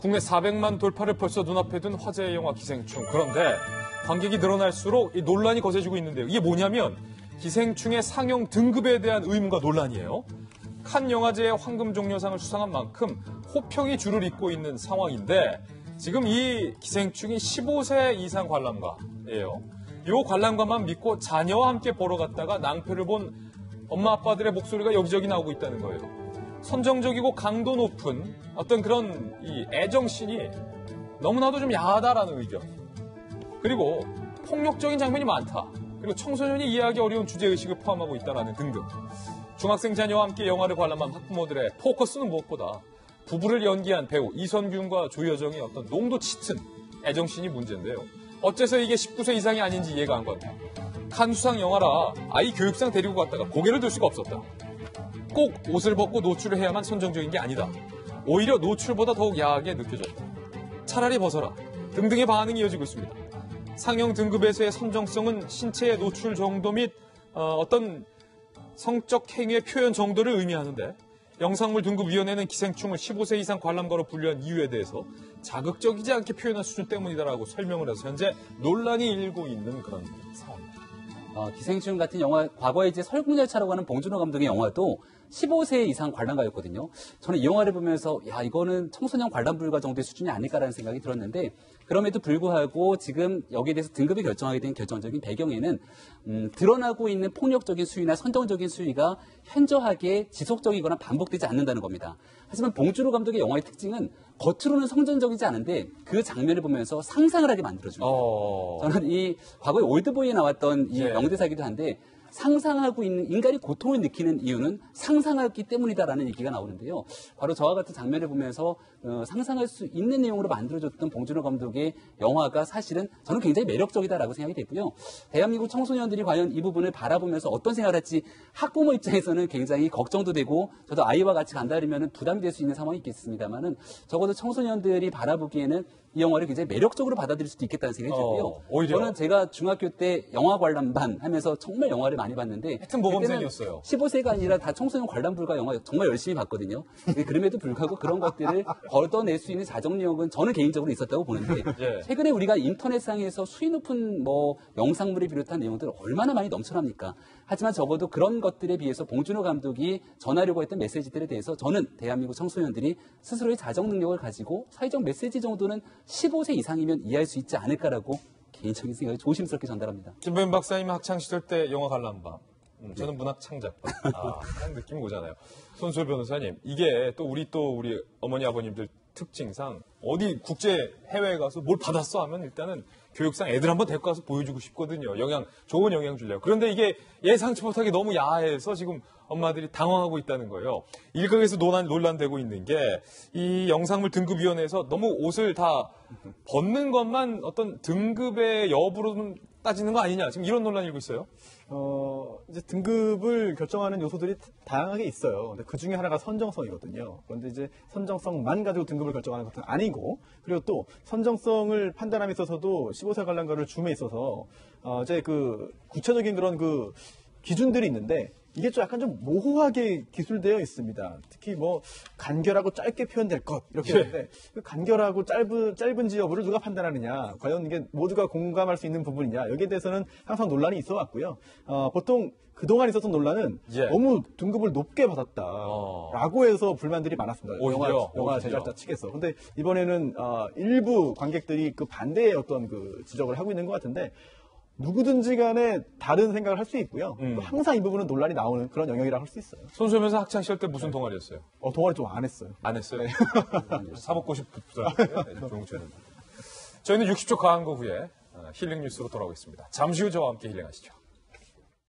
국내 400만 돌파를 벌써 눈앞에 둔 화제의 영화 기생충. 그런데 관객이 늘어날수록 이 논란이 거세지고 있는데요. 이게 뭐냐면 기생충의 상영 등급에 대한 의문과 논란이에요. 칸 영화제의 황금종려상을 수상한 만큼 호평이 줄을 잇고 있는 상황인데 지금 이 기생충이 15세 이상 관람가예요. 이 관람가만 믿고 자녀와 함께 보러 갔다가 낭패를 본 엄마 아빠들의 목소리가 여기저기 나오고 있다는 거예요. 선정적이고 강도 높은 어떤 그런 이 애정씬이 너무나도 좀 야하다라는 의견. 그리고 폭력적인 장면이 많다. 그리고 청소년이 이해하기 어려운 주제의식을 포함하고 있다라는 등등. 중학생 자녀와 함께 영화를 관람한 학부모들의 포커스는 무엇보다 부부를 연기한 배우 이선균과 조여정의 어떤 농도 짙은 애정씬이 문제인데요. 어째서 이게 19세 이상이 아닌지 이해가 안 가네. 칸 수상 영화라 아이 교육상 데리고 갔다가 고개를 들 수가 없었다. 꼭 옷을 벗고 노출을 해야만 선정적인 게 아니다. 오히려 노출보다 더욱 야하게 느껴졌다. 차라리 벗어라. 등등의 반응이 이어지고 있습니다. 상영 등급에서의 선정성은 신체의 노출 정도 및 어떤 성적 행위의 표현 정도를 의미하는데 영상물 등급위원회는 기생충을 15세 이상 관람가로 분류한 이유에 대해서 자극적이지 않게 표현한 수준 때문이다라고 설명을 해서 현재 논란이 일고 있는 그런 상황입니다. 기생충 같은 영화, 과거에 이제 설국열차라고 하는 봉준호 감독의 영화도 15세 이상 관람가였거든요. 저는 이 영화를 보면서 야 이거는 청소년 관람 불가 정도의 수준이 아닐까라는 생각이 들었는데 그럼에도 불구하고 지금 여기에 대해서 등급을 결정하게 된 결정적인 배경에는 드러나고 있는 폭력적인 수위나 선정적인 수위가 현저하게 지속적이거나 반복되지 않는다는 겁니다. 하지만 봉준호 감독의 영화의 특징은 겉으로는 성전적이지 않은데 그 장면을 보면서 상상을 하게 만들어줍니다. 저는 이 과거에 올드보이에 나왔던 이 명대사이기도 한데 상상하고 있는 인간이 고통을 느끼는 이유는 상상하기 때문이다라는 얘기가 나오는데요. 바로 저와 같은 장면을 보면서 상상할 수 있는 내용으로 만들어줬던 봉준호 감독의 영화가 사실은 저는 굉장히 매력적이다라고 생각이 됐고요. 대한민국 청소년들이 과연 이 부분을 바라보면서 어떤 생각을 할지 학부모 입장에서는 굉장히 걱정도 되고 저도 아이와 같이 간다 그러면 부담이 될 수 있는 상황이 있겠습니다만은 적어도 청소년들이 바라보기에는 이 영화를 굉장히 매력적으로 받아들일 수도 있겠다는 생각이 들고요. 오히려. 저는 제가 중학교 때 영화 관람반 하면서 정말 영화를 많이 봤는데 하여튼 모범생이었어요. 15세가 아니라 다 청소년 관람 불가 영화 정말 열심히 봤거든요. 그럼에도 불구하고 그런 것들을 걷어낼 수 있는 자정력은 저는 개인적으로 있었다고 보는데 최근에 우리가 인터넷상에서 수위 높은 영상물을 비롯한 내용들 얼마나 많이 넘쳐납니까? 하지만 적어도 그런 것들에 비해서 봉준호 감독이 전하려고 했던 메시지들에 대해서 저는 대한민국 청소년들이 스스로의 자정 능력을 가지고 사회적 메시지 정도는 15세 이상이면 이해할 수 있지 않을까라고 개인적인 생각을 조심스럽게 전달합니다. 김보현 박사님 학창시절 때 영화 관람반, 저는 문학 창작반. 그런 느낌이 오잖아요. 손수호 변호사님, 이게 또 우리 어머니 아버님들 특징상 어디 국제 해외에 가서 뭘 받았어 하면 일단은 교육상 애들 한번 데리고 가서 보여주고 싶거든요. 좋은 영향 주려고. 그런데 이게 예상치 못하게 너무 야해서 지금 엄마들이 당황하고 있다는 거예요. 일각에서 논란되고 있는 게 이 영상물 등급위원회에서 너무 옷을 다 벗는 것만 어떤 등급의 여부로 따지는 거 아니냐. 지금 이런 논란이 일고 있어요. 이제 등급을 결정하는 요소들이 다양하게 있어요. 근데 그 중에 하나가 선정성이거든요. 그런데 이제 선정성만 가지고 등급을 결정하는 것은 아니고, 그리고 또 선정성을 판단함에 있어서도 15세 관람가를 줌에 있어서, 이제 그 구체적인 그런 그 기준들이 있는데, 이게 좀 약간 좀 모호하게 기술되어 있습니다. 특히 간결하고 짧게 표현될 것 이렇게 하는데 그 간결하고 짧은지 여부를 누가 판단하느냐, 과연 이게 모두가 공감할 수 있는 부분이냐, 여기에 대해서는 항상 논란이 있어 왔고요. 보통 그동안 있었던 논란은 너무 등급을 높게 받았다라고 해서 불만들이 많았습니다. 영화 제작자 측에서. 근데 이번에는 일부 관객들이 그 반대의 어떤 그 지적을 하고 있는 것 같은데, 누구든지 간에 다른 생각을 할 수 있고요. 또 항상 이 부분은 논란이 나오는 그런 영역이라고 할 수 있어요. 손수호 변호사 학창시절 때 무슨 동아리였어요? 동아리 좀 안 했어요. 안 했어요? 사법고시 조용조용. 저희는 60초 과한 거 후에 힐링 뉴스로 돌아오겠습니다. 잠시 후 저와 함께 힐링하시죠.